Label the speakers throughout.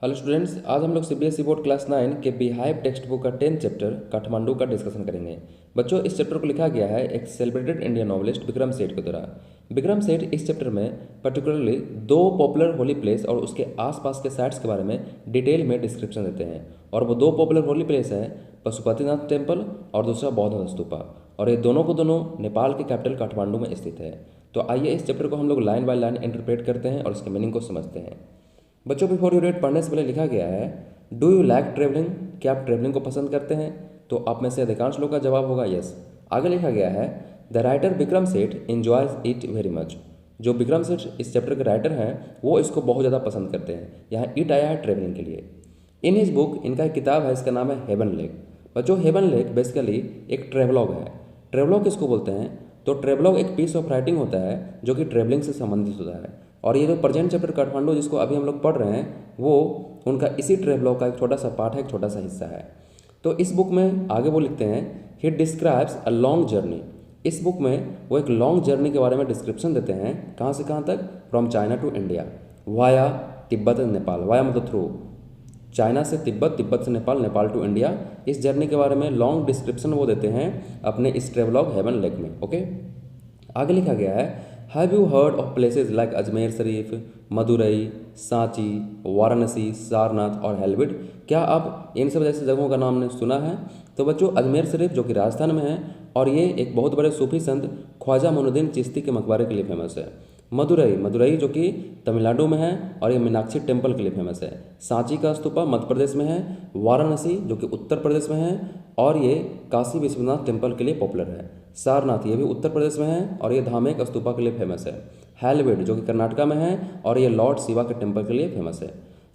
Speaker 1: Hello students, आज हम लोग सीबीएसई बोर्ड क्लास 9 के बिहाइव टेक्स्ट बुक का 10th चैप्टर काठमांडू का डिस्कशन करेंगे। बच्चों, इस चैप्टर को लिखा गया है एक celebrated Indian novelist Vikram Seth के द्वारा। विक्रम सेठ इस चैप्टर में पर्टिकुलरली दो पॉपुलर होली प्लेस और उसके आसपास के साइट्स के बारे में डिटेल में डिस्क्रिप्शन देते हैं। और वो दो पॉपुलर होली प्लेस है पशुपतिनाथ टेम्पल और दूसरा बौद्ध स्तूपा। और ये दोनों को दोनों नेपाल के कैपिटल काठमांडू में स्थित है। तो आइए इस चैप्टर को हम लोग लाइन बाय लाइन इंटरप्रेट करते हैं और इसके मीनिंग को समझते हैं। बच्चों, बिफोर यू रीड पढ़ने से पहले लिखा गया है डू यू लाइक ट्रेवलिंग। क्या आप ट्रेवलिंग को पसंद करते हैं? तो आप में से अधिकांश लोग का जवाब होगा यस। आगे लिखा गया है the writer Vikram Seth enjoys it very much. जो विक्रम सेठ इस चैप्टर के राइटर हैं वो इसको बहुत ज़्यादा पसंद करते हैं। यहाँ इट आया है ट्रेवलिंग के लिए। इन हिज बुक, इनका एक किताब है, इसका नाम है हेवन लेक। बच्चों, हेवन लेक बेसिकली एक ट्रेवलॉग है। ट्रेवलॉग किसको बोलते हैं? तो ट्रेवलॉग एक पीस ऑफ राइटिंग होता है जो कि ट्रेवलिंग से संबंधित होता है। और ये जो प्रेजेंट चैप्टर काठमांडू जिसको अभी हम लोग पढ़ रहे हैं वो उनका इसी ट्रेवलॉग का एक छोटा सा पार्ट है, एक छोटा सा हिस्सा है। तो इस बुक में आगे वो लिखते हैं he describes a long journey. इस बुक में वो एक लॉन्ग जर्नी के बारे में डिस्क्रिप्शन देते हैं। कहाँ से कहाँ तक? From China to India, via Tibet and Nepal. Via मतलब थ्रू, चाइना से तिब्बत, तिब्बत से नेपाल, नेपाल टू इंडिया। इस जर्नी के बारे में लॉन्ग डिस्क्रिप्शन वो देते हैं अपने इस ट्रेवलॉग हेवन लेक में। ओके, आगे लिखा गया है have you heard of places like Ajmer Sharif, Madurai, Sanchi, Varanasi, Sarnath और हेलविड। क्या आप इन सब जैसे जगहों का नाम ने सुना है? तो बच्चों, अजमेर शरीफ जो कि राजस्थान में है और ये एक बहुत बड़े सूफी संत ख्वाजा मोइनुद्दीन चिश्ती के मकबरे के लिए फेमस है। मदुरई, मदुरई जो कि तमिलनाडु में है और ये मीनाक्षी टेम्पल के लिए फेमस है। सांची का स्तूपा मध्य प्रदेश में है। वाराणसी जो कि उत्तर प्रदेश में है और ये काशी विश्वनाथ टेम्पल के लिए पॉपुलर है। सारनाथ ये भी उत्तर प्रदेश में है और ये धामेक स्तूपा के लिए फेमस है। हेलविड जो कि कर्नाटका में है और ये लॉर्ड शिवा के टेम्पल के लिए फेमस है।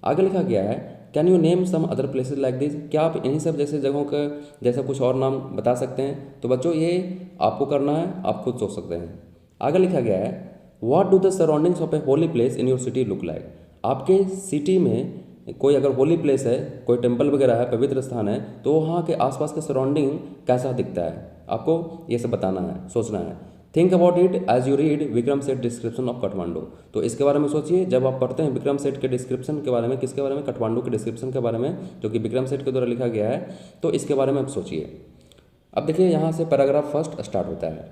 Speaker 1: आगे लिखा गया है can you name some other places like this. क्या आप इन्हीं सब जैसे जगहों का जैसा कुछ और नाम बता सकते हैं? तो बच्चों, ये आपको करना है, आप खुद सोच सकते हैं। आगे लिखा गया है what do the surroundings of A holy place in your city look like. आपके सिटी में कोई अगर होली प्लेस है, कोई टेम्पल वगैरह है, पवित्र स्थान है, तो वहाँ के आसपास के सराउंडिंग कैसा दिखता है? आपको ये सब बताना है, सोचना है। Think about it as you read Vikram Seth description of Kathmandu. तो इसके बारे में सोचिए जब आप पढ़ते हैं विक्रम सेठ के डिस्क्रिप्शन के बारे में। किसके बारे में? काठमांडू के डिस्क्रिप्शन के बारे में जो कि विक्रम सेठ के द्वारा लिखा गया है। तो इसके बारे में आप सोचिए। अब देखिए, यहाँ से पैराग्राफ फर्स्ट स्टार्ट होता है।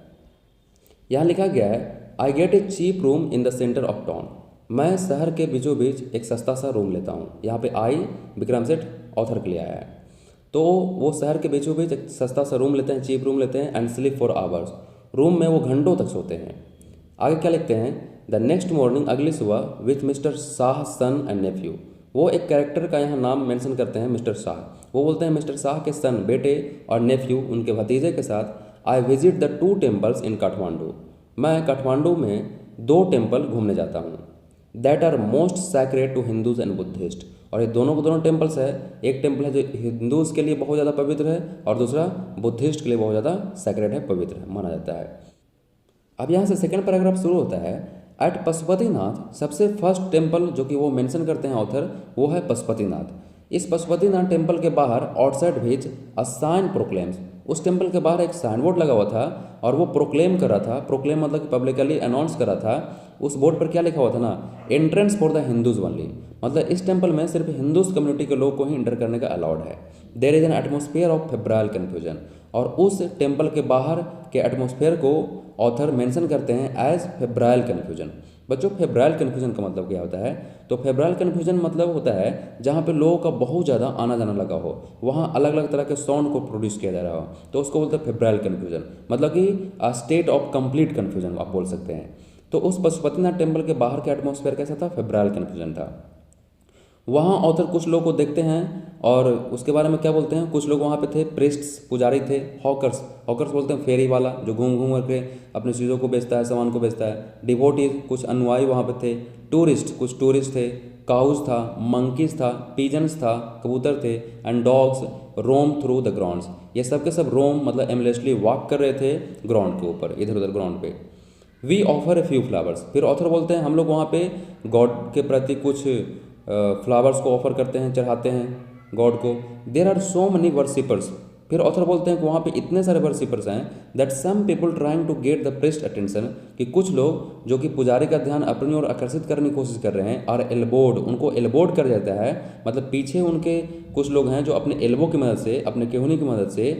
Speaker 1: यहाँ लिखा गया है I get a cheap room in the centre of town. मैं शहर के बीचों बीच एक सस्ता सा रूम लेता हूँ। यहाँ पे आई विक्रम सेठ ऑथर के लिए आया है। तो वो शहर के बीचों बीच एक सस्ता सा रूम लेते हैं, चीप रूम लेते हैं and sleep for hours. Room में वो घंटों तक सोते हैं। आगे क्या लिखते हैं द नेक्स्ट मॉर्निंग, अगली सुबह with mister Shah son and nephew. वो एक कैरेक्टर का यहाँ नाम मेंशन करते हैं, मिस्टर शाह। वो बोलते हैं मिस्टर शाह के सन बेटे और नेफ्यू उनके भतीजे के साथ I visit the two temples in Kathmandu. मैं काठमांडू में दो टेम्पल घूमने जाता हूँ that are most sacred to Hindus and Buddhist. और ये दोनों को दोनों टेम्पल्स है। एक टेम्पल है जो हिंदूज़ के लिए बहुत ज़्यादा पवित्र है और दूसरा बुद्धिस्ट के लिए बहुत ज़्यादा सैक्रेड है, पवित्र है, माना जाता है। अब यहाँ से सेकंड पैराग्राफ शुरू होता है एट पशुपतिनाथ। सबसे फर्स्ट टेम्पल जो कि वो मेंशन करते हैं ऑथर वो है पशुपतिनाथ। इस पशुपतिनाथ टेम्पल के बाहर outside which a sign proclaims. उस टेम्पल के बाहर एक साइन बोर्ड लगा हुआ था और वो प्रोक्लेम कर रहा था। प्रोक्लेम मतलब पब्लिकली अनाउंस कर रहा था। उस बोर्ड पर क्या लिखा हुआ था ना, entrance for the Hindus only. मतलब इस टेम्पल में सिर्फ हिंदूज कम्युनिटी के लोग को ही इंटर करने का अलाउड है। There is an atmosphere of febrile confusion. और उस टेम्पल के बाहर के एटमोस्फेयर को ऑथर मेंशन करते हैं एज फेब्राइल कन्फ्यूजन। बच्चों, फेब्राइल कन्फ्यूजन का मतलब क्या होता है? तो फेब्राइल कन्फ्यूजन मतलब होता है जहाँ पे लोगों का बहुत ज़्यादा आना जाना लगा हो, वहाँ अलग अलग तरह के साउंड को प्रोड्यूस किया जा रहा हो, तो उसको बोलते हैं फेब्राइल कन्फ्यूजन। मतलब कि स्टेट ऑफ कंप्लीट कन्फ्यूजन आप बोल सकते हैं। तो उस पशुपतिनाथ टेम्पल के बाहर का एटमॉस्फेयर कैसा था? फेब्राइल कन्फ्यूजन था। वहाँ ऑथर कुछ लोग को देखते हैं और उसके बारे में क्या बोलते हैं, कुछ लोग वहाँ पे थे, प्रीस्ट्स पुजारी थे, हॉकर्स, हॉकर्स बोलते हैं फेरी वाला जो घूम घूम करके अपनी चीज़ों को बेचता है, सामान को बेचता है। डिवोटीज कुछ अनुयायी वहाँ पे थे। टूरिस्ट कुछ टूरिस्ट थे। काउज था, मंकीज था, पीजन्स था, कबूतर थे and dogs roam through the grounds. ये सब के सब रोम मतलब एमलेसली वॉक कर रहे थे ग्राउंड के ऊपर, इधर उधर ग्राउंड पे। We offer a few flowers. फिर ऑथर बोलते हैं हम लोग वहाँ पे गॉड के प्रति कुछ फ्लावर्स को ऑफर करते हैं, चढ़ाते हैं गॉड को। There are so many worshippers. फिर ऑथर बोलते हैं कि वहाँ पे इतने सारे वर्शिपर्स हैं that some people trying to get the priest attention, कि कुछ लोग जो कि पुजारी का ध्यान अपनी ओर आकर्षित करने की कोशिश कर रहे हैं, और एल्बोड, उनको एल्बोड कर जाता है, मतलब पीछे उनके कुछ लोग हैं जो अपने एल्बो की मदद से, अपने केहूनी की मदद से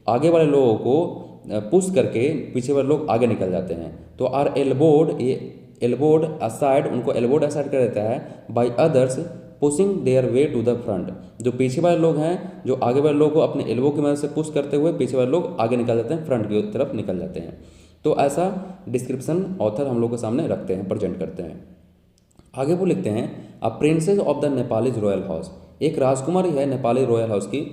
Speaker 1: आगे वाले लोगों को पुश करके पीछे वाले लोग आगे निकल जाते हैं। तो आर एल्बोड, ये एल्बोड असाइड, उनको एल्बोड असाइड कर देता है by others pushing their way to the front, जो पीछे वाले लोग हैं जो आगे वाले लोगों को अपने एल्बो की मदद से पुश करते हुए पीछे वाले लोग आगे निकल जाते हैं, फ्रंट की तरफ निकल जाते हैं। तो ऐसा डिस्क्रिप्शन ऑथर हम लोग के सामने रखते हैं, प्रेजेंट करते हैं। आगे वो लिखते हैं a princess of the Nepalese royal house, एक राजकुमारी है नेपाली रॉयल हाउस की,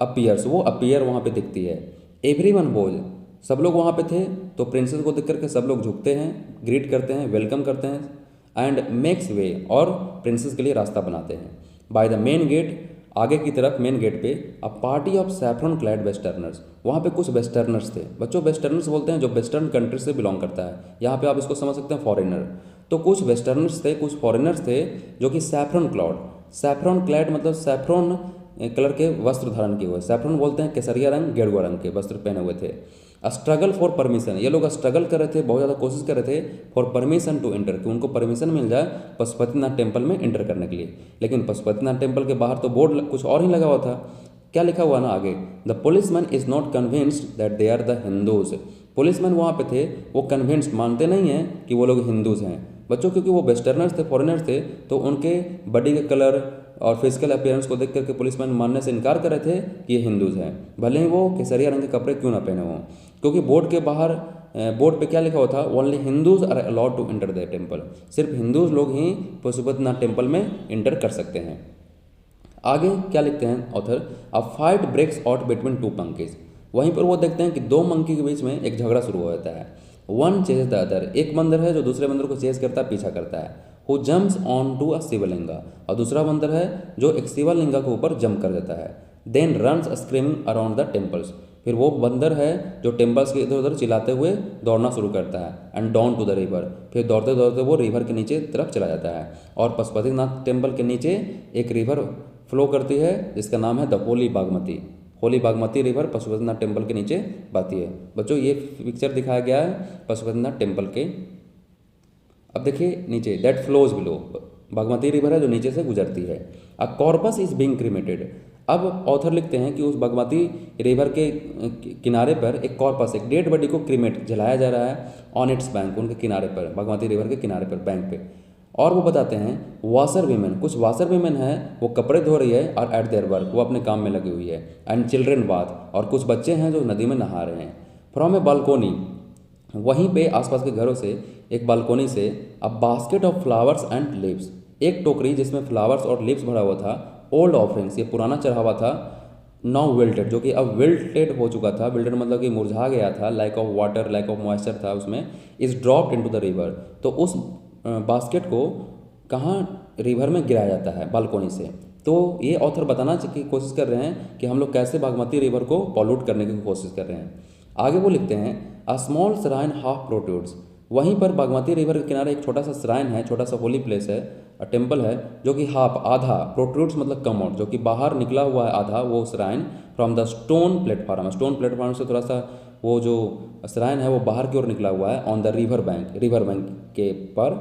Speaker 1: अपीयर्स, वो अपीयर वहाँ पे दिखती है। एवरीवन बोज, सब लोग वहाँ पे थे, तो प्रिंसेस को देख करके सब लोग झुकते हैं, ग्रीट करते हैं, वेलकम करते हैं, एंड मेक्स वे, और प्रिंसेस के लिए रास्ता बनाते हैं। बाय द मेन गेट, आगे की तरफ मेन गेट पे a party of saffron clad westerners, वहाँ पे कुछ वेस्टर्नर्स थे। बच्चों वेस्टर्नर्स बोलते हैं जो वेस्टर्न कंट्री से बिलोंग करता है, यहाँ पे आप इसको समझ सकते हैं फॉरेनर। तो कुछ वेस्टर्नर्स थे, कुछ फॉरेनर्स थे जो कि सैफ्रॉन क्लॉड, सैफ्रॉन क्लैड मतलब सैफ्रॉन कलर के वस्त्र धारण किए हुए, सैफ्रॉन बोलते हैं केसरिया रंग, गेरुआ रंग के वस्त्र पहने हुए थे। स्ट्रगल फॉर परमिशन, ये लोग स्ट्रगल कर रहे थे, बहुत ज़्यादा कोशिश कर रहे थे फॉर परमिशन टू एंटर, कि उनको परमिशन मिल जाए पशुपतिनाथ टेम्पल में एंटर करने के लिए। लेकिन पशुपतिनाथ टेम्पल के बाहर तो बोर्ड कुछ और ही लगा हुआ था। क्या लिखा हुआ ना आगे, the policeman is not convinced that they are the Hindus, policeman वहाँ पे थे, वो कन्विंस्ड, मानते नहीं हैं कि वो लोग हिंदूज हैं। बच्चों क्योंकि वो वेस्टर्नर्स थे, फॉरेनर्स थे, तो उनके बॉडी के कलर और फिजिकल अपीयरेंस को देख करके पुलिसमैन मानने से इनकार कर रहे थे कि ये हिंदूज हैं, भले ही वो केसरिया रंग के कपड़े क्यों ना पहने हों। क्योंकि बोर्ड के बाहर, बोर्ड पे क्या लिखा हुआ था, only Hindus are allowed to enter the temple, सिर्फ हिंदूज लोग ही पशुपतिनाथ टेम्पल में एंटर कर सकते हैं। आगे क्या लिखते हैं author, a fight breaks out between two monkeys, वहीं पर वो देखते हैं कि दो मंकी के बीच में एक झगड़ा शुरू हो जाता है। वन चेज द अदर, एक बंदर है जो दूसरे बंदर को चेज करता है, पीछा करता है। Who jumps on to a shivalinga, और दूसरा बंदर है जो एक शिवलिंगा के ऊपर जंप कर देता है। Then runs screaming around the temples, फिर वो बंदर है जो टेम्पल्स के इधर उधर चिल्लाते हुए दौड़ना शुरू करता है। And down to the river, फिर दौड़ते दौड़ते वो रिवर के नीचे तरफ चला जाता है, और पशुपतिनाथ टेम्पल के नीचे एक रिवर फ्लो करती है जिसका नाम है the Holi Bagmati, Holi Bagmati river Pashupatinath temple के नीचे बहती है। बच्चों ये पिक्चर दिखाया गया है पशुपतिनाथ टेम्पल के। अब देखिए नीचे, that flows below, Bagmati river है जो नीचे से गुजरती है। अ कॉर्पस इज बीइंग क्रीमेटेड, अब ऑथर लिखते हैं कि उस बागमती रिवर के किनारे पर एक कॉर्पस, एक डेड बॉडी को क्रीमेट, जलाया जा रहा है ऑन इट्स बैंक, उनके किनारे पर, बागमती रिवर के किनारे पर, बैंक पे। और वो बताते हैं वाशर वीमेन, कुछ वाशर वीमेन है वो कपड़े धो रही है, और एट देयर वर्क, वो अपने काम में लगी हुई है। एंड चिल्ड्रेन बाथ, और कुछ बच्चे हैं जो नदी में नहा रहे हैं। फ्रॉम ए बालकोनी, वहीं पे आसपास के घरों से एक बालकोनी से, a basket of flowers and leaves, एक टोकरी जिसमें फ्लावर्स और लीव्स भरा हुआ था। ओल्ड ऑफरिंग्स, ये पुराना चढ़ावा था। नाउ विल्टेड, जो कि अब विल्टेड हो चुका था, विल्टेड मतलब कि मुरझा गया था, lack of water, lack of moisture था उसमें, is dropped into the river, तो उस बास्केट को कहाँ, रिवर में गिराया जाता है बालकोनी से। तो ये ऑथर बताना की कोशिश कर रहे हैं कि हम लोग कैसे बागमती रिवर को पॉल्यूट करने की कोशिश कर रहे हैं। आगे वो लिखते हैं a small shrine half protrudes, वहीं पर बागमती रिवर के किनारे एक छोटा सा श्राइन है, छोटा सा होली प्लेस है, टेम्पल है, जो कि हाफ, आधा, प्रोट्रूड्स मतलब कम आउट, जो कि बाहर निकला हुआ है आधा, वो shrine from the stone platform, stone platform से थोड़ा सा वो जो श्राइन है वो बाहर की ओर निकला हुआ है, on the river bank, river bank के पर।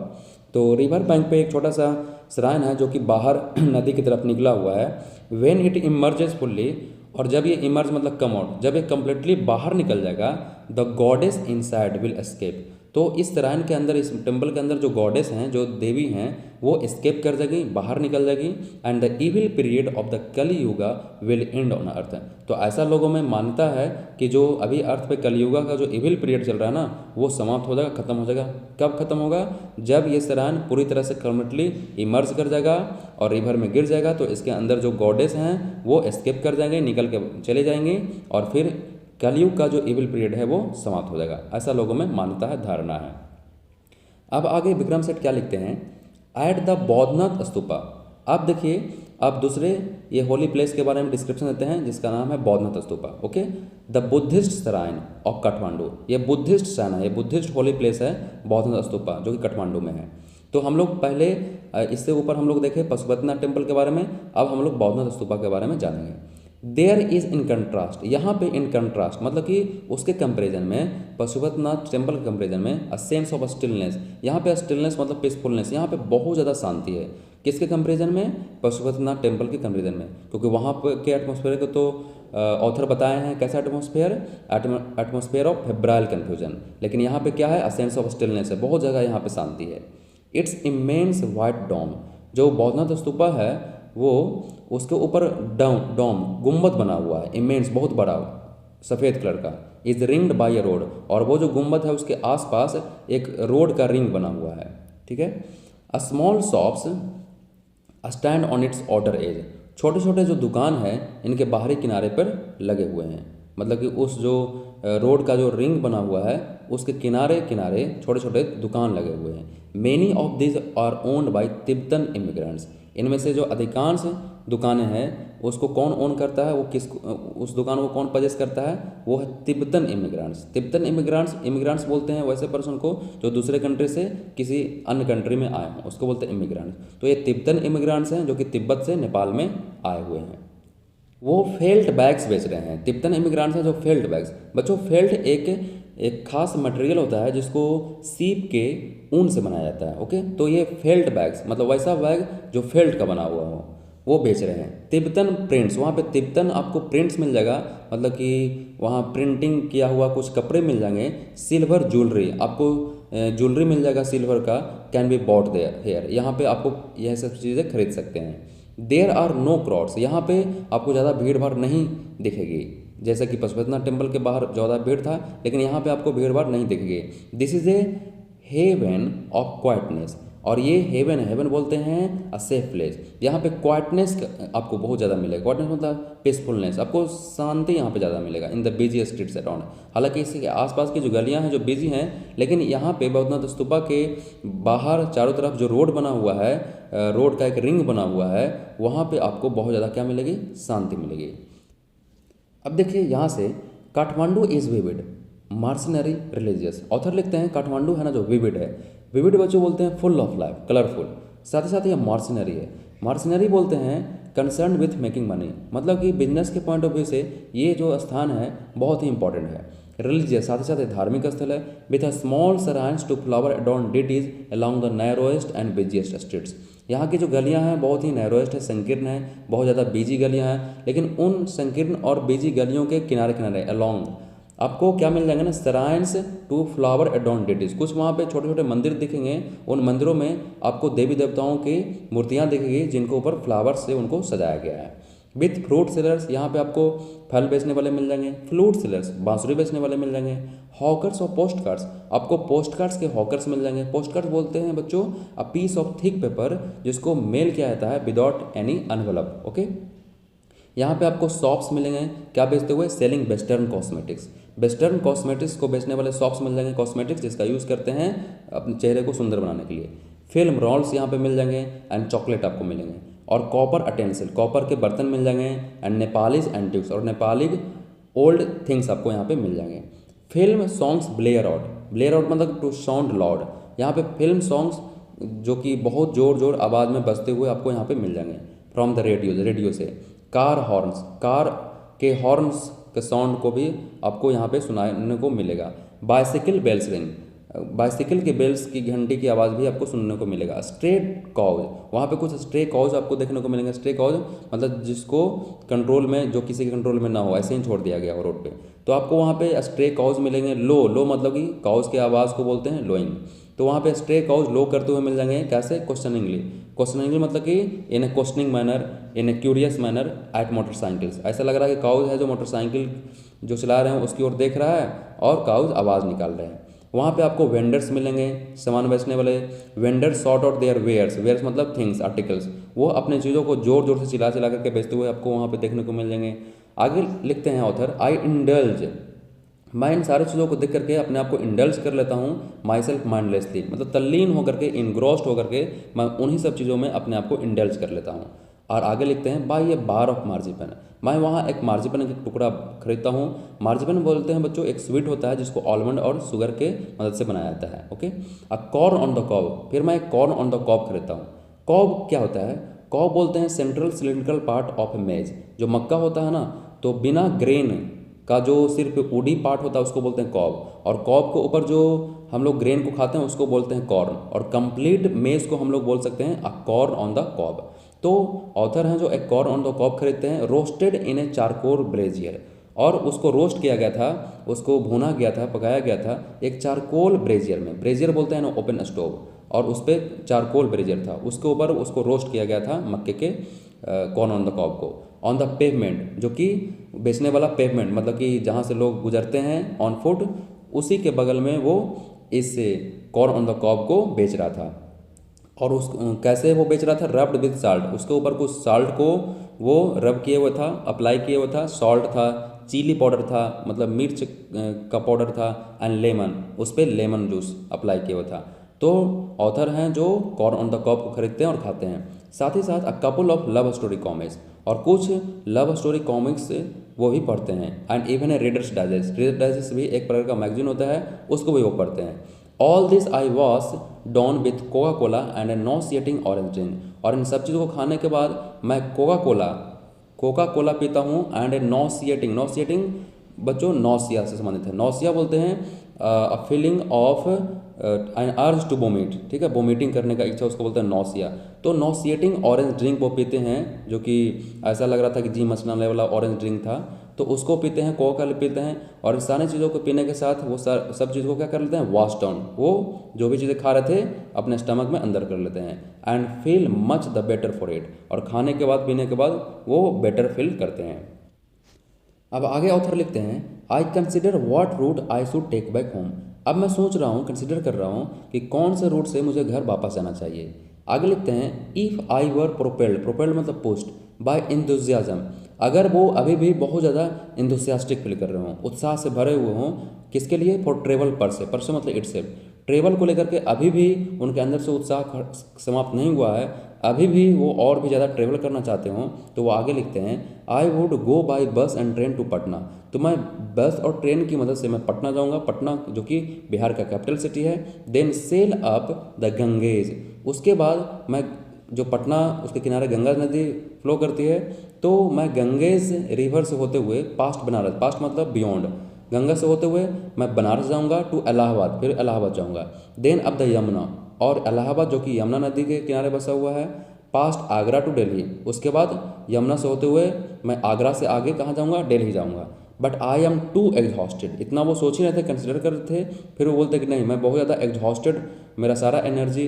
Speaker 1: तो रिवर बैंक पे एक छोटा सा श्राइन है जो कि बाहर नदी की तरफ निकला हुआ है। व्हेन इट इमर्जेस फुल्ली, और जब ये इमर्ज मतलब कम आउट, जब ये कंप्लीटली बाहर निकल जाएगा, the goddess inside will escape, तो इस श्राइन के अंदर, इस टेम्पल के अंदर जो गॉडेस हैं, जो देवी हैं, वो एस्केप कर जाएगी, बाहर निकल जाएगी। And the evil period of the Kaliyuga will and on earth, तो ऐसा लोगों में मान्यता है कि जो अभी अर्थ पे कलियुगा का जो इविल पीरियड चल रहा है ना, वो समाप्त हो जाएगा, खत्म हो जाएगा। कब खत्म होगा? जब ये श्राइन पूरी तरह से कंप्लीटली इमर्ज कर जाएगा और रिवर में गिर जाएगा, तो इसके अंदर जो गॉडेस हैं वो एस्केप कर जाएंगे, निकल के चले जाएंगे, और फिर कलयुग का जो इविल पीरियड है वो समाप्त हो जाएगा। ऐसा लोगों में मान्यता है, धारणा है। अब आगे विक्रम सेठ क्या लिखते हैं, एट द बौद्धनाथ स्तूपा। अब देखिए, अब दूसरे ये होली प्लेस के बारे में डिस्क्रिप्शन देते हैं जिसका नाम है Boudhanath stupa. Okay, the Buddhist shrine of Kathmandu, ये बुद्धिस्ट श्राइन है, ये बुद्धिस्ट होली प्लेस है बौद्धनाथ स्तूपा, जो कि काठमांडू में है। तो हम लोग पहले इससे ऊपर हम लोग देखे पशुपतिनाथ टेम्पल के बारे में, अब हम लोग बौद्धनाथ स्तूपा के बारे में जानेंगे। देयर इज इन कंट्रास्ट, यहाँ पे इन कंट्रास्ट मतलब कि उसके कंपेरिजन में, पशुपतिनाथ टेम्पल के कंपेरिजन में, अ सेंस ऑफ स्टिलनेस, यहाँ पे स्टिलनेस मतलब पीसफुलनेस, यहाँ पे बहुत ज़्यादा शांति है। किसके कंपेरिजन में? पशुपतिनाथ टेम्पल के कंपेरिजन में, क्योंकि वहाँ पे के एटमॉस्फेयर को तो ऑथर बताए हैं कैसा atmosphere, atmosphere of febrile confusion, लेकिन यहाँ पे क्या है? अ सेंस ऑफ स्टिलनेस है, बहुत जगह यहाँ पे शांति है। इट्स इमेंस वाइट डोम, जो बौद्धनाथ स्तूपा है वो उसके ऊपर डोम गुम्बद बना हुआ है, इमेंस बहुत बड़ा सफ़ेद कलर का, is ringed by a road, और वो जो गुम्बद है उसके आसपास एक रोड का रिंग बना हुआ है, ठीक है। A small shops stand on it's outer as, छोटे छोटे जो दुकान है इनके बाहरी किनारे पर लगे हुए हैं, मतलब कि उस जो रोड का जो रिंग बना हुआ है उसके किनारे किनारे छोटे छोटे दुकान लगे हुए हैं। Many of this are owned by Tibetan immigrants, इनमें से जो अधिकांश दुकानें हैं उसको कौन ओन करता है, वो किस उस दुकान को कौन पजेस करता है? वो है तिब्बतन इमिग्रेंट्स। तिब्बतन इमिग्रेंट्स बोलते हैं वैसे पर्सन को जो दूसरे कंट्री से किसी अन्य कंट्री में आए हों, उसको बोलते हैं इमिग्रेंट्स। तो ये तिब्बतन इमिग्रेंट्स हैं जो कि तिब्बत से नेपाल में आए हुए हैं। वो फेल्ट बैग्स बेच रहे हैं, तिब्बतन इमिग्रेंट्स हैं जो फेल्ट बैग्स। बच्चों फेल्ट एक खास मटेरियल होता है जिसको सीप के ऊन से बनाया जाता है, ओके। तो ये फेल्ट बैग्स मतलब वैसा बैग जो फेल्ट का बना हुआ हो वो बेच रहे हैं। तिब्बतन प्रिंट्स, वहाँ पे तिब्बतन आपको प्रिंट्स मिल जाएगा, मतलब कि वहाँ प्रिंटिंग किया हुआ कुछ कपड़े मिल जाएंगे। सिल्वर ज्वेलरी, आपको ज्वेलरी मिल जाएगा सिल्वर का, can be bought there here, यहाँ पे आपको यह सब चीज़ें खरीद सकते हैं। देयर आर नो क्राउड्स, यहाँ पे आपको ज़्यादा भीड़ भाड़ नहीं दिखेगी, जैसा कि पशुपतिनाथ टेम्पल के बाहर ज़्यादा भीड़ था, लेकिन यहाँ पे आपको भीड़ भाड़ नहीं दिखेगी। This is a haven of quietness, और ये हेवन बोलते हैं अ सेफ प्लेस, यहाँ पे क्वाइटनेस आपको बहुत ज़्यादा मिलेगा। क्वाइटनेस मतलब पीसफुलनेस, आपको शांति यहाँ पे ज़्यादा मिलेगा in the busy streets around. हालांकि इसके आसपास की जो गलियाँ हैं जो बिजी हैं, लेकिन यहाँ पे बौद्धनाथ स्तूपा के बाहर चारों तरफ जो रोड बना हुआ है, रोड का एक रिंग बना हुआ है, वहाँ पे आपको बहुत ज़्यादा क्या मिलेगी? शांति मिलेगी। अब देखिए यहाँ से, Kathmandu is vivid mercenary religious, author लिखते हैं काठमांडू है ना जो विविड है, विविड बच्चों बोलते हैं फुल ऑफ लाइफ, कलरफुल, साथ ही साथ ये मार्सनरी है। मार्सनरी बोलते हैं कंसर्न विथ मेकिंग मनी, मतलब कि बिजनेस के पॉइंट ऑफ व्यू से ये जो स्थान है बहुत ही इंपॉर्टेंट है। रिलीजियस, साथ ही साथ धार्मिक स्थल है। With a small shrines to flower adorned deities along the narrowest and busiest streets, यहाँ की जो गलियाँ हैं बहुत ही नैरोएस्ट है, संकीर्ण है, बहुत ज़्यादा बिजी गलियाँ हैं, लेकिन उन संकीर्ण और बिजी गलियों के किनारे किनारे अलॉन्ग आपको क्या मिल जाएंगे ना? सराइंस टू फ्लावर एडॉर्न डिटीज, कुछ वहाँ पे छोटे छोटे मंदिर दिखेंगे, उन मंदिरों में आपको देवी देवताओं की मूर्तियाँ दिखेंगी जिनके ऊपर फ्लावर से उनको सजाया गया है। विथ फ्रूट सेलर्स, यहाँ पे आपको फल बेचने वाले मिल जाएंगे, फ्लूट सेलर्स बांसुरी बेचने वाले मिल जाएंगे, हॉकर्स और पोस्ट कार्ड्स, आपको पोस्ट कार्ड्स के हॉकर्स मिल जाएंगे। पोस्ट कार्ड्स बोलते हैं बच्चों a piece of thick paper जिसको मेल किया जाता है विदाउट एनी एनवलप, ओके। यहाँ पे आपको शॉप्स मिलेंगे, क्या बेचते हुए? Selling western cosmetics, western cosmetics को बेचने वाले शॉप्स मिल जाएंगे, कॉस्मेटिक्स जिसका यूज़ करते हैं अपने चेहरे को सुंदर बनाने के लिए। फिल्म रोल्स यहाँ पे मिल जाएंगे एंड चॉकलेट आपको मिलेंगे, और कॉपर अटेंसिल, कॉपर के बर्तन मिल जाएंगे, एंड नेपालीज एंटिक्स, और नेपाली ओल्ड थिंग्स आपको यहाँ पे मिल जाएंगे। फिल्म सॉन्ग्स ब्लेयर आउट मतलब टू साउंड लाउड, यहाँ पे फिल्म सॉन्ग्स जो कि बहुत ज़ोर आवाज़ में बजते हुए आपको यहाँ पे मिल जाएंगे फ्रॉम द रेडियो से। कार हॉर्न्स, कार के हॉर्न्स के साउंड को भी आपको यहाँ पे सुनाने को मिलेगा। बाइसिकल बेल्स रिंग, बाइसिकल के बेल्स की घंटी की आवाज़ भी आपको सुनने को मिलेगा। स्ट्रे कॉज, वहाँ पे कुछ स्ट्रे कॉज आपको देखने को मिलेंगे। स्ट्रे कॉज मतलब जिसको कंट्रोल में, जो किसी के कंट्रोल में ना हो, ऐसे ही छोड़ दिया गया हो रोड पे, तो आपको वहाँ पे स्ट्रे कॉज मिलेंगे। लो मतलब कि कॉज की आवाज़ को बोलते हैं लोइंग, तो वहाँ पे स्ट्रे कॉज लो करते हुए मिल जाएंगे। कैसे? क्वेश्चनिंगली मतलब कि इन ए क्वेश्चनिंग मैनर, इन ए क्यूरियस मैनर एट मोटरसाइकिल्स, ऐसा लग रहा है कि काउज है जो मोटरसाइकिल जो चला रहे हैं उसकी ओर देख रहा है और काउज आवाज़ निकाल रहे हैं। वहाँ पे आपको वेंडर्स मिलेंगे, सामान बेचने वाले। Vendors sort out their wares मतलब थिंग्स, आर्टिकल्स, वो अपने चीज़ों को जोर से चिल्ला करके बेचते हुए आपको वहाँ पे देखने को मिल जाएंगे। आगे लिखते हैं ऑथर, आई इंडल्ज, मैं इन सारी चीज़ों को देख करके अपने आप को इंडल्ज कर लेता हूँ, माई सेल्फ माइंडलेसली, मतलब तल्लीन होकर के, इनग्रॉस्ड होकर के मैं उन्हीं सब चीज़ों में अपने आप को इंडल्ज कर लेता हूँ। और आगे लिखते हैं, बाय ए बार ऑफ मार्जिपन, मैं वहाँ एक मार्जिपन का टुकड़ा खरीदता हूँ। मार्जिपन बोलते हैं बच्चों एक स्वीट होता है जिसको आलमंड और शुगर के मदद से बनाया जाता है, okay. A corn on the cob, फिर मैं एक कॉर्न ऑन द कॉब खरीदता हूँ। कॉब क्या होता है? कॉब बोलते हैं सेंट्रल सिलिंड्रिकल पार्ट ऑफ ए मेज। जो मक्का होता है ना, तो बिना ग्रेन का जो सिर्फ वुडी पार्ट होता है उसको बोलते हैं कॉब, और कॉब के ऊपर जो हम लोग ग्रेन को खाते हैं उसको बोलते हैं कॉर्न, और कंप्लीट मेज को हम लोग बोल सकते हैं अ कॉर्न ऑन द कॉब। तो ऑथर हैं जो एक कॉर्न ऑन द कॉब खरीदते हैं, रोस्टेड इन ए चारकोल ब्रेजियर, और उसको रोस्ट किया गया था, उसको भुना गया था, पकाया गया था एक चारकोल ब्रेजियर में। ब्रेजियर बोलते हैं ना ओपन स्टोव, और उस पर चारकोल ब्रेजियर था, उसके ऊपर उसको रोस्ट किया गया था मक्के के कॉर्न ऑन द कॉब को। ऑन द पेवमेंट, जो कि बेचने वाला पेवमेंट मतलब कि जहाँ से लोग गुजरते हैं ऑन फुट, उसी के बगल में वो इस कॉर्न ऑन द कॉब को बेच रहा था। और उस कैसे वो बेच रहा था, रब्ड विद साल्ट, उसके ऊपर कुछ साल्ट को वो रब किए हुआ था, अप्लाई किए हुआ था, सॉल्ट था, चिली पाउडर था, मतलब मिर्च का पाउडर था, एंड लेमन, उस पर लेमन जूस अप्लाई किया हुआ था। तो ऑथर हैं जो कॉर्न ऑन द कॉब को खरीदते हैं और खाते हैं। साथ ही साथ a couple of love story comics, और कुछ लव स्टोरी कॉमिक्स वो भी पढ़ते हैं, and even a readers digest, readers digest भी एक प्रकार का मैगजीन होता है, उसको भी वो पढ़ते हैं। All this I wash down with Coca Cola and a nauseating orange drink, और इन सब चीज़ों को खाने के बाद मैं कोका कोला पीता हूँ, एंड ए नॉसिएटिंग, नॉसिएटिंग बच्चों नौसिया से संबंधित है। नौसिया बोलते हैं a feeling of an urge to vomit, ठीक है, वोमिटिंग करने का इच्छा, उसको बोलते हैं नौसिया। तो नॉसिएटिंग ऑरेंज ड्रिंक वो पीते हैं, जो कि ऐसा लग रहा था कि जी मचनाने वाला ऑरेंज ड्रिंक था, तो उसको पीते हैं, कोका पीते हैं, और इन सारी चीज़ों को पीने के साथ वो सब चीज़ों को क्या कर लेते हैं, वॉश डाउन, वो जो भी चीज़ें खा रहे थे अपने स्टमक में अंदर कर लेते हैं, and feel much the better for it, और खाने के बाद पीने के बाद वो बेटर फील करते हैं। अब आगे ऑथर लिखते हैं, I consider what route I should take back home. अब मैं सोच रहा हूँ, कंसिडर कर रहा हूँ कि कौन से रूट से मुझे घर वापस आना चाहिए। आगे लिखते हैं, if I were propelled, propelled मतलब पुश्ड, बाय इंथुजियाज्म, अगर वो अभी भी बहुत ज़्यादा इंथुसियास्टिक फील कर रहे हों, उत्साह से भरे हुए हों, किसके लिए, फॉर ट्रेवल पर से मतलब इट्स, ट्रेवल को लेकर के अभी भी उनके अंदर से उत्साह समाप्त नहीं हुआ है, अभी भी वो और भी ज़्यादा ट्रेवल करना चाहते हों, तो वो आगे लिखते हैं, आई वुड गो बाय बस एंड ट्रेन टू पटना, तो मैं बस और ट्रेन की मदद से मैं पटना जाऊंगा, पटना जो कि बिहार का कैपिटल सिटी है। Then sail up the Ganges, उसके बाद मैं जो पटना उसके किनारे गंगा नदी फ्लो करती है, तो मैं गंगेज रिवर से होते हुए पास्ट बनारस, पास्ट मतलब बियॉन्ड, गंगा से होते हुए मैं बनारस जाऊंगा, टू इलाहाबाद, फिर इलाहाबाद जाऊंगा। देन अब द यमुना, और इलाहाबाद जो कि यमुना नदी के किनारे बसा हुआ है, पास्ट आगरा टू दिल्ली, उसके बाद यमुना से होते हुए मैं आगरा से आगे कहाँ जाऊँगा, दिल्ली जाऊँगा। But I am too exhausted, इतना वो सोच ही रहे थे, कंसिडर कर रहे थे, फिर वो बोलते कि नहीं मैं बहुत ज़्यादा एग्जॉस्टेड, मेरा सारा एनर्जी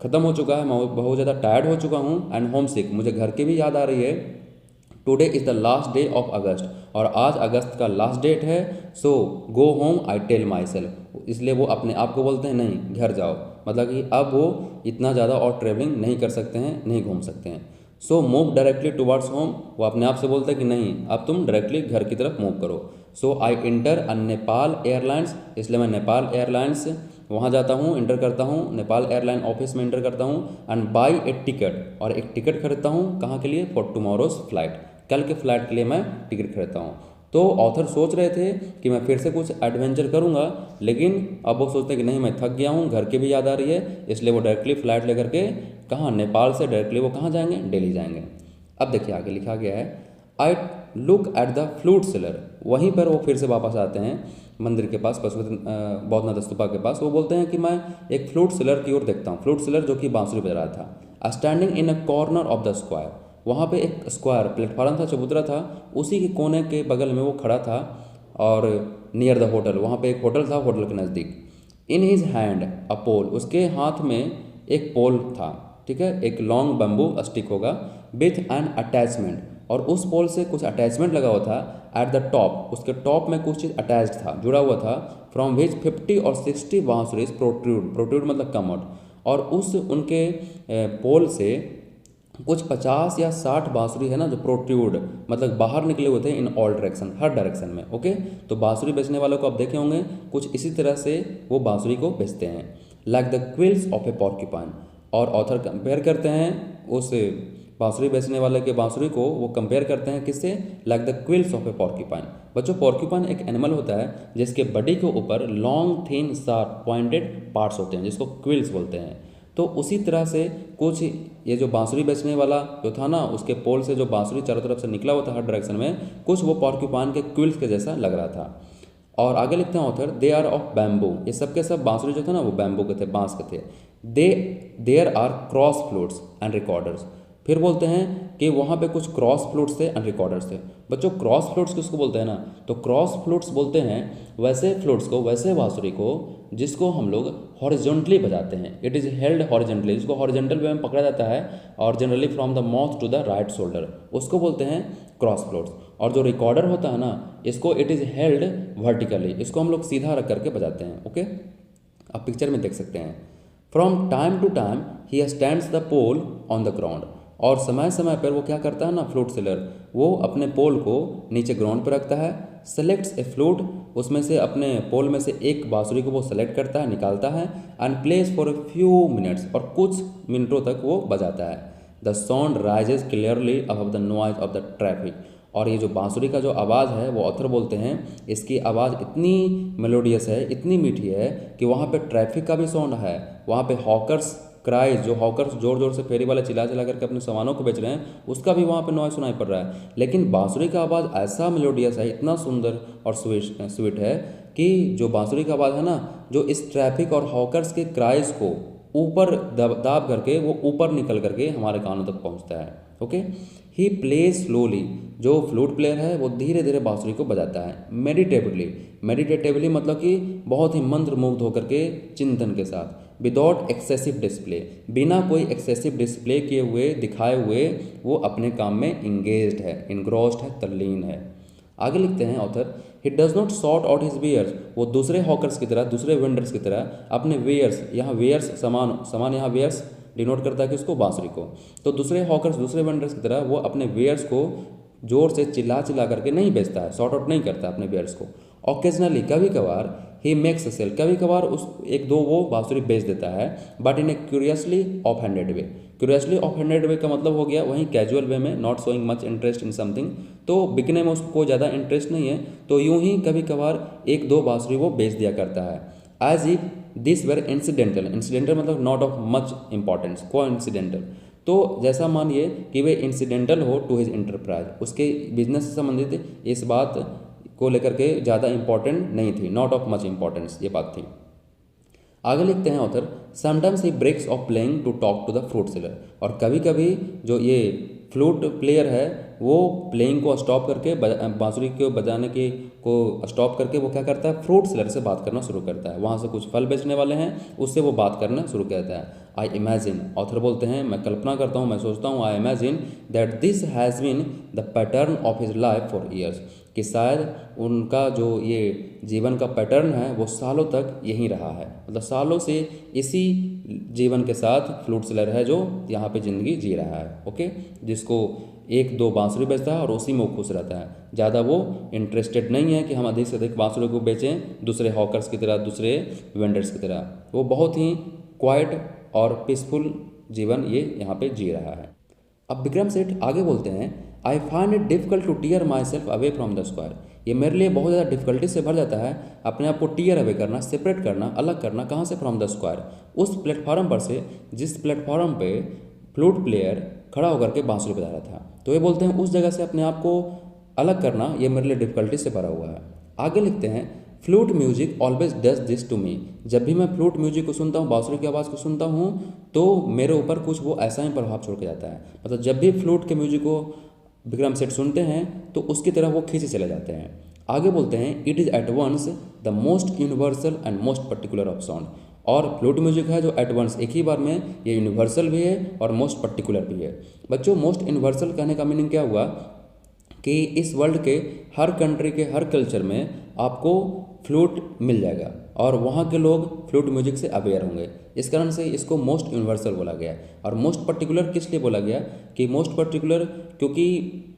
Speaker 1: खत्म हो चुका है, मैं बहुत ज़्यादा टायर्ड हो चुका हूँ, एंड होम सिक, मुझे घर की भी याद आ रही है। Today is the last day of August, और आज अगस्त का लास्ट डेट है, so go home I tell myself, इसलिए वो अपने आप को बोलते हैं नहीं घर जाओ, मतलब कि अब वो इतना ज़्यादा और ट्रेवलिंग नहीं कर सकते हैं, नहीं घूम सकते हैं। So move directly towards home, वो अपने आप से बोलते हैं कि नहीं अब तुम डायरेक्टली घर की तरफ मूव करो। सो आई इंटर अ नेपाल एयरलाइंस, इसलिए मैं नेपाल एयरलाइंस वहाँ जाता हूँ, इंटर करता हूँ, नेपाल एयरलाइन ऑफिस में इंटर करता हूँ, एंड बाई ए टिकट, और एक टिकट खरीदता हूँ, कहाँ के लिए, फॉर टुमारोज फ्लाइट, कल के फ्लाइट के लिए मैं टिकट खरीदता हूँ। तो ऑथर सोच रहे थे कि मैं फिर से कुछ एडवेंचर करूँगा, लेकिन अब वो सोचते हैं कि नहीं मैं थक गया हूँ, घर की भी याद आ रही है, इसलिए वो डायरेक्टली फ़्लाइट लेकर के कहाँ, नेपाल से डायरेक्टली वो कहाँ जाएंगे, दिल्ली जाएंगे। अब देखिए आगे लिखा गया है, I look at the flute seller, वहीं पर वो फिर से वापस आते हैं मंदिर के पास, पशुपति बौद्धनाथ स्तूपा के पास। वो बोलते हैं कि मैं एक फ्लूट सेलर की ओर देखता हूँ, फ्लूट सेलर जो कि बांसुरी बजा रहा था। Standing in a corner of the square, वहाँ पे एक स्क्वायर प्लेटफार्म था, चबूतरा था, उसी के कोने के बगल में वो खड़ा था, और नियर द होटल, वहाँ पे एक होटल था, होटल के नज़दीक। इन हिज हैंड अ पोल, उसके हाथ में एक पोल था, ठीक है, एक लॉन्ग बम्बू स्टिक होगा, विथ एन अटैचमेंट, और उस पोल से कुछ अटैचमेंट लगा हुआ था। एट द टॉप, उसके टॉप में कुछ चीज़ अटैच था, जुड़ा हुआ था, फ्रॉम विच 50 और 60 बांसुरीज प्रोट्रूड, प्रोट्रूड मतलब कम आउट, और उस उनके पोल से कुछ 50 या 60 बांसुरी है ना जो प्रोट्रूड मतलब बाहर निकले हुए थे, in all direction, her direction में। ओके, तो बांसुरी बेचने वालों को आप देखे होंगे, कुछ इसी तरह से वो बांसुरी को बेचते हैं, like the quills of A porcupine. और ऑथर कंपेयर करते हैं उस बांसुरी बेचने वाले के बांसुरी को, वो कंपेयर करते हैं किससे, like the quills of A porcupine. बच्चों पॉर्क्यूपाइन एक एनिमल होता है जिसके बॉडी के ऊपर long thin sharp pointed parts होते हैं, जिसको क्विल्स बोलते हैं। तो उसी तरह से कुछ ये जो बांसुरी बेचने वाला जो था ना, उसके पोल से जो बांसुरी चारों तरफ से निकला हुआ था हर डायरेक्शन में, कुछ वो पॉर्क्यूपाइन के क्विल्स के जैसा लग रहा था। और आगे लिखते हैं author, they are of bamboo, ये सब के सब बांसुरी जो थे ना वो बैम्बू के थे, बांस के थे। There are cross flutes and recorders, फिर बोलते हैं कि वहाँ पे कुछ क्रॉस फ्लूट्स थे एंड रिकॉर्डर्स थे। बच्चों क्रॉस फ्लूट्स किसको बोलते हैं ना, तो क्रॉस फ्लूट्स बोलते हैं वैसे फ्लूट्स को, वैसे बांसुरी को जिसको हम लोग हॉरिजॉन्टली बजाते हैं। इट इज़ हेल्ड हॉरिजॉन्टली, जिसको हॉरिजॉन्टल वे में पकड़ा जाता है और generally from the mouth to the right shoulder, उसको बोलते हैं क्रॉस फ्लूट्स। और जो रिकॉर्डर होता है ना, इसको इट इज़ हेल्ड वर्टिकली, इसको हम लोग सीधा रख करके बजाते हैं। ओके, आप पिक्चर में देख सकते हैं। From time to time he stands the pole on the ground, और समय समय पर वो क्या करता है ना, फ्लूट सेलर, वो अपने पोल को नीचे ग्राउंड पर रखता है, सेलेक्ट्स ए फ्लूट, उसमें से अपने पोल में से एक बांसुरी को वो सेलेक्ट करता है, निकालता है, and place for a few minutes, और कुछ मिनटों तक वो बजाता है। The sound rises clearly above the noise of the traffic, और ये जो बांसुरी का जो आवाज़ है वो ऑथर बोलते हैं इसकी आवाज़ इतनी मेलोडियस है, इतनी मीठी है कि वहाँ पे ट्रैफिक का भी साउंड है, वहाँ पे हॉकर्स क्राइज, जो हॉकर्स जोर जोर से फेरी वाले चिल्ला चिल्ला करके अपने सामानों को बेच रहे हैं, उसका भी वहाँ पे नॉइज सुनाई पड़ रहा है। लेकिन बांसुरी का आवाज़ ऐसा मेलोडियस है, इतना सुंदर और स्वीट है कि जो बांसुरी का आवाज़ है ना, जो इस ट्रैफिक और हॉकर्स के क्राइज को ऊपर दाब करके वो ऊपर निकल करके हमारे कानों तक पहुँचता है। ओके, ही प्लेज स्लोली, जो फ्लूट प्लेयर है वो धीरे धीरे बांसुरी को बजाता है। मेडिटेटिवली मतलब कि बहुत ही मंत्र मुग्ध होकर के, चिंतन के साथ, विदाउट एक्सेसिव डिस्प्ले, बिना कोई एक्सेसिव डिस्प्ले किए हुए, दिखाए हुए, वो अपने काम में इंगेज्ड है, इनग्रॉस्ड है, तल्लीन है। आगे लिखते हैं author, he does not sort out his wares, वो दूसरे हॉकर्स की तरह, दूसरे वेंडर्स की तरह अपने वेयर्स, यहाँ वेयर्स सामान यहाँ वेयर्स डिनोट करता है कि उसको, बांसुरी को, तो दूसरे हॉकर्स, दूसरे वेंडर्स की तरह वो अपने वेयर्स को जोर से चिल्ला चिल्ला करके नहीं बेचता है, सॉर्ट आउट नहीं करता अपने वेयर्स को। ऑकेजनली, कभी कभार, ही मेक्स सेल, कभी कभार उस एक दो वो बांसुरी बेच देता है, but in a curiously off handed way. Curiously off handed way का मतलब हो गया वहीं कैजुअल वे में, not showing much interest in something, तो बिकने में उसको ज़्यादा इंटरेस्ट नहीं है, तो यूं ही कभी कभार एक दो बांसुरी वो बेच दिया करता है। As if this were incidental, incidental मतलब नॉट ऑफ मच इंपॉर्टेंस, को इंसिडेंटल, तो जैसा मानिए कि वे इंसिडेंटल हो टू हिज इंटरप्राइज, उसके बिजनेस से संबंधित इस बात को लेकर के ज़्यादा इंपॉर्टेंट नहीं थी, नॉट ऑफ मच इंपॉर्टेंस ये बात थी। आगे लिखते हैं author, sometimes he breaks off playing to talk to the flute seller, और कभी कभी जो ये फ्लूट प्लेयर है वो प्लेइंग को स्टॉप करके, बांसुरी को बजाने के को स्टॉप करके वो क्या करता है, फ्रूट सेलर से बात करना शुरू करता है। वहाँ से कुछ फल बेचने वाले हैं, उससे वो बात करना शुरू करता है। आई इमेजिन, ऑथर बोलते हैं मैं कल्पना करता हूँ, मैं सोचता हूँ, I imagine that this has been the pattern of his life for years, कि शायद उनका जो ये जीवन का पैटर्न है वो सालों तक यही रहा है, मतलब सालों से इसी जीवन के साथ फ्लूट सेलर है जो यहाँ पे ज़िंदगी जी रहा है। ओके, जिसको एक दो बांसुरी बेचता है और उसी में वो खुश रहता है, ज़्यादा वो इंटरेस्टेड नहीं है कि हम अधिक से अधिक बांसुरी को बेचें दूसरे हॉकर्स की तरह, दूसरे वेंडर्स की तरह। वो बहुत ही क्वाइट और पीसफुल जीवन ये यहाँ पे जी रहा है। अब विक्रम सेठ आगे बोलते हैं, I find it difficult to tear myself away from the square, ये मेरे लिए बहुत ज़्यादा डिफिकल्टी से भर जाता है अपने आप को टीयर अवे करना, सेपरेट करना, अलग करना, कहाँ से, फ्रॉम द स्क्वायर, उस प्लेटफॉर्म पर से जिस प्लेटफॉर्म पे फ्लूट प्लेयर खड़ा होकर के बांसुरी बजा रहा था। तो ये बोलते हैं उस जगह से अपने आप को अलग करना ये मेरे लिए डिफिकल्टी से भरा हुआ है। आगे लिखते हैं, flute music always does this to me, जब भी मैं फ्लूट म्यूजिक को सुनता हूँ, बांसुरी की आवाज़ को सुनता हूँ, तो मेरे ऊपर कुछ वो ऐसा ही प्रभाव छोड़ के जाता है। मतलब जब भी फ्लूट के म्यूजिक को विक्रम सेठ सुनते हैं तो उसकी तरह वो खींचे चले जाते हैं। आगे बोलते हैं, it is at once the most universal and most particular of sound, और फ्लूट म्यूजिक है जो एट वंस, एक ही बार में ये यूनिवर्सल भी है और मोस्ट पर्टिकुलर भी है। बच्चों, मोस्ट यूनिवर्सल कहने का मीनिंग क्या हुआ कि इस वर्ल्ड के हर कंट्री के हर कल्चर में आपको फ्लूट मिल जाएगा और वहाँ के लोग फ्लूट म्यूजिक से अवेयर होंगे, इस कारण से इसको मोस्ट यूनिवर्सल बोला गया। और मोस्ट पर्टिकुलर किस लिए बोला गया कि मोस्ट पर्टिकुलर, क्योंकि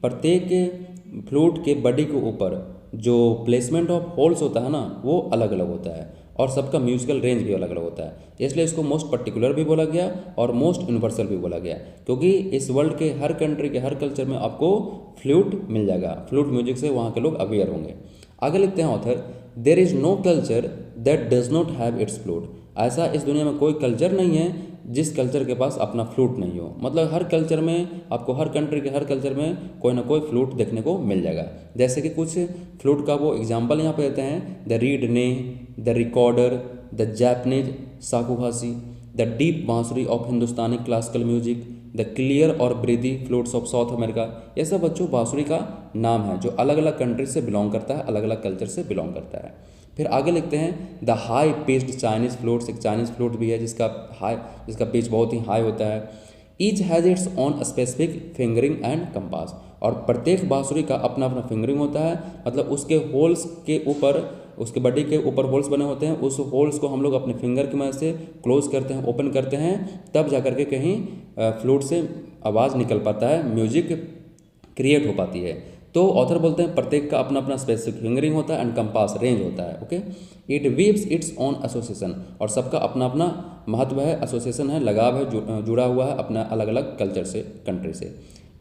Speaker 1: प्रत्येक फ्लूट के बॉडी के ऊपर जो प्लेसमेंट ऑफ होल्स होता है ना वो अलग अलग होता है और सबका म्यूजिकल रेंज भी अलग अलग होता है, इसलिए इसको मोस्ट पर्टिकुलर भी बोला गया और मोस्ट यूनिवर्सल भी बोला गया, क्योंकि इस वर्ल्ड के हर कंट्री के हर कल्चर में आपको फ्लूट मिल जाएगा, फ्लूट म्यूजिक से वहाँ के लोग अवेयर होंगे। आगे लिखते हैं author, there is no culture that does not have its flute, ऐसा इस दुनिया में कोई कल्चर नहीं है जिस कल्चर के पास अपना फ्लूट नहीं हो। मतलब हर कल्चर में आपको, हर कंट्री के हर कल्चर में कोई ना कोई फ्लूट देखने को मिल जाएगा। जैसे कि कुछ फ्लूट का वो एग्जाम्पल यहाँ पे देते हैं, the reed ney, the recorder, the Japanese shakuhachi, the deep bansuri of Hindustani classical music, the clear और breathy flutes of South America. ये सब बच्चों बांसुरी का नाम है जो अलग अलग कंट्री से बिलोंग करता है, अलग अलग कल्चर से बिलोंग करता है। फिर आगे लिखते हैं the high pitched Chinese flutes. एक चाइनीज़ फ्लूट भी है जिसका पिच बहुत ही हाई होता है। Each has its on specific fingering and compass. और प्रत्येक बांसुरी का अपना अपना फिंगरिंग होता है, मतलब उसके होल्स के ऊपर, उसके बॉडी के ऊपर होल्स बने होते हैं। उस होल्स को हम लोग अपने फिंगर की मदद से क्लोज करते हैं, ओपन करते हैं, तब जाकर के कहीं फ्लूट से आवाज़ निकल पाता है, म्यूजिक क्रिएट हो पाती है। तो ऑथर बोलते हैं प्रत्येक का अपना अपना स्पेसिफिक फिंगरिंग होता है एंड कंपास रेंज होता है। Okay, it weaves it's on association. और सबका अपना अपना महत्व है, एसोसिएशन है, लगाव है, जुड़ा हुआ है अपना अलग अलग कल्चर से, कंट्री से।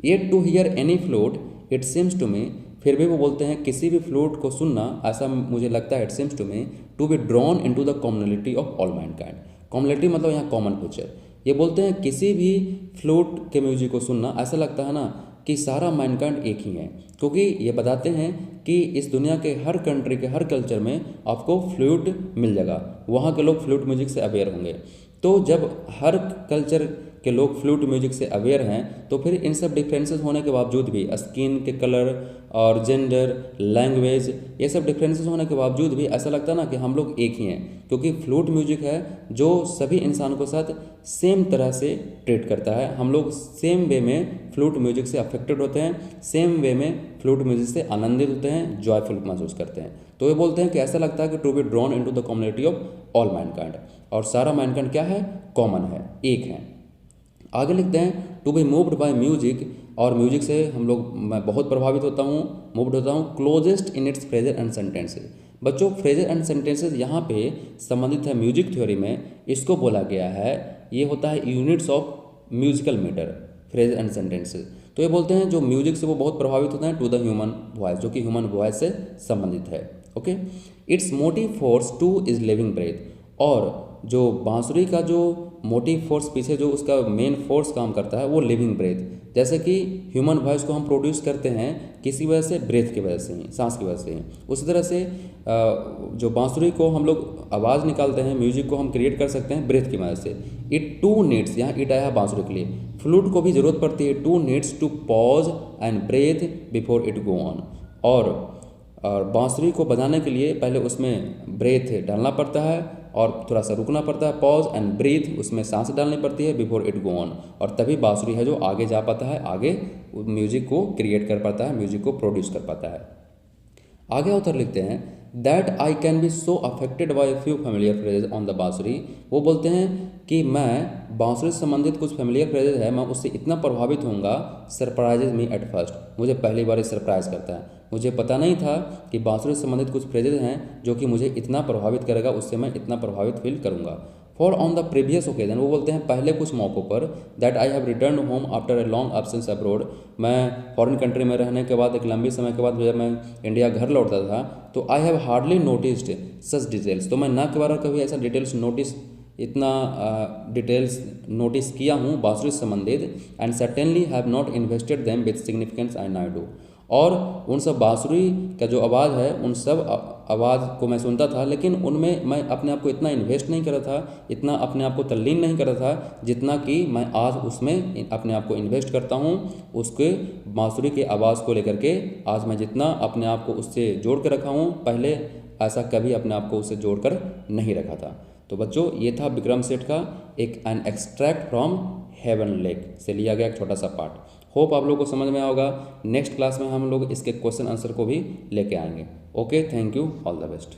Speaker 1: Yet to hear any flute it seems to me. फिर भी वो बोलते हैं किसी भी फ्लूट को सुनना, ऐसा मुझे लगता है, it seems to me to be drawn into the commonality of all mankind. Commonality मतलब यहाँ कॉमन फीचर। ये बोलते हैं किसी भी फ्लूट के म्यूजिक को सुनना ऐसा लगता है ना कि सारा मैनकाइंड एक ही है, क्योंकि ये बताते हैं कि इस दुनिया के हर कंट्री के हर कल्चर में आपको फ्लूट मिल जाएगा, वहाँ के लोग फ्लूट म्यूजिक से अवेयर होंगे। तो जब हर कल्चर के लोग फ्लूट म्यूजिक से अवेयर हैं, तो फिर इन सब डिफरेंसेस होने के बावजूद भी, स्किन के कलर और जेंडर, लैंग्वेज, ये सब डिफरेंसेस होने के बावजूद भी ऐसा लगता है ना कि हम लोग एक ही हैं, क्योंकि फ्लूट म्यूजिक है जो सभी इंसानों के साथ सेम तरह से ट्रीट करता है। हम लोग सेम वे में फ्लूट म्यूजिक से अफेक्टेड होते हैं, सेम वे में फ्लूट म्यूजिक से आनंदित होते हैं, जॉयफुल महसूस करते हैं। तो ये बोलते हैं कि ऐसा लगता है कि to be drawn into the community of all mankind. और सारा मैनकाइंड क्या है? कॉमन है, एक है। आगे लिखते हैं to be moved by music. और म्यूजिक से मैं बहुत प्रभावित होता हूँ, मूव्ड होता हूँ। Closest in its phrases and sentences. बच्चों फ्रेजर एंड सेंटेंसेस यहाँ पे संबंधित है म्यूजिक थ्योरी में, इसको बोला गया है, ये होता है units of musical metre, phrases and sentences. तो ये बोलते हैं जो म्यूजिक से वो बहुत प्रभावित होते हैं टू द ह्यूमन वॉइस, जो कि ह्यूमन वॉइस से संबंधित है। Okay, its motive force too is living breath. और जो बांसुरी का जो मोटिव फोर्स, पीछे जो उसका मेन फोर्स काम करता है, वो लिविंग ब्रेथ। जैसे कि ह्यूमन वॉइस को हम प्रोड्यूस करते हैं किसी वजह से, ब्रेथ की वजह से ही, सांस की वजह से ही, उसी तरह से जो बांसुरी को हम लोग आवाज़ निकालते हैं, म्यूजिक को हम क्रिएट कर सकते हैं ब्रेथ की मदद से। इट टू नीड्स, यहाँ इट आया बांसुरी के लिए, फ्लूट को भी ज़रूरत पड़ती है, too needs to pause and breathe before it go on. और बांसुरी को बजाने के लिए पहले उसमें ब्रेथ डालना पड़ता है और थोड़ा सा रुकना पड़ता है, पॉज एंड ब्रीथ, उसमें सांस डालनी पड़ती है बिफोर इट गो ऑन। और तभी बांसुरी है जो आगे जा पाता है, आगे म्यूजिक को क्रिएट कर पाता है, म्यूजिक को प्रोड्यूस कर पाता है। आगे ऑथर लिखते हैं that I can be so affected by few familiar phrases on the बांसुरी। वो बोलते हैं कि मैं बांसुरी से संबंधित कुछ फेमिलियर फ्रेजेज है, मैं उससे इतना प्रभावित होऊंगा, सरप्राइजेज मी एट फर्स्ट, मुझे पहली बार ही सरप्राइज करता है। मुझे पता नहीं था कि बांसुरी से संबंधित कुछ फ्रेजेज हैं जो कि मुझे इतना प्रभावित करेगा, उससे मैं इतना प्रभावित फील करूँगा। For on the previous occasion, वो बोलते हैं पहले कुछ मौक़ों पर, that I have return home after a long absence abroad, मैं फॉरेन कंट्री में रहने के बाद एक लंबी समय के बाद जब मैं इंडिया घर लौटता था, तो I have hardly noticed such details, तो मैं ना के बार कभी ऐसा डिटेल्स इतना डिटेल्स नोटिस किया हूँ बांसुरी से संबंधित, and certainly have not invested them with significance and I do. और उन सब बांसुरी का जो आवाज़ है, उन सब आवाज़ को मैं सुनता था, लेकिन उनमें मैं अपने आप को इतना इन्वेस्ट नहीं कर रहा था, इतना अपने आप को तल्लीन नहीं कर रहा था, जितना कि मैं आज उसमें अपने आप को इन्वेस्ट करता हूँ, उसके बांसुरी की आवाज़ को लेकर के आज मैं जितना अपने आप को उससे जोड़ कर रखा हूँ, पहले ऐसा कभी अपने आप को उससे जोड़ कर नहीं रखा था। तो बच्चों ये था विक्रम सेठ का an extract from heaven lake से लिया गया एक छोटा सा पार्ट। होप आप लोगों को समझ में आएगा। नेक्स्ट क्लास में हम लोग इसके क्वेश्चन आंसर को भी लेके आएंगे। Okay, thank you, all the best.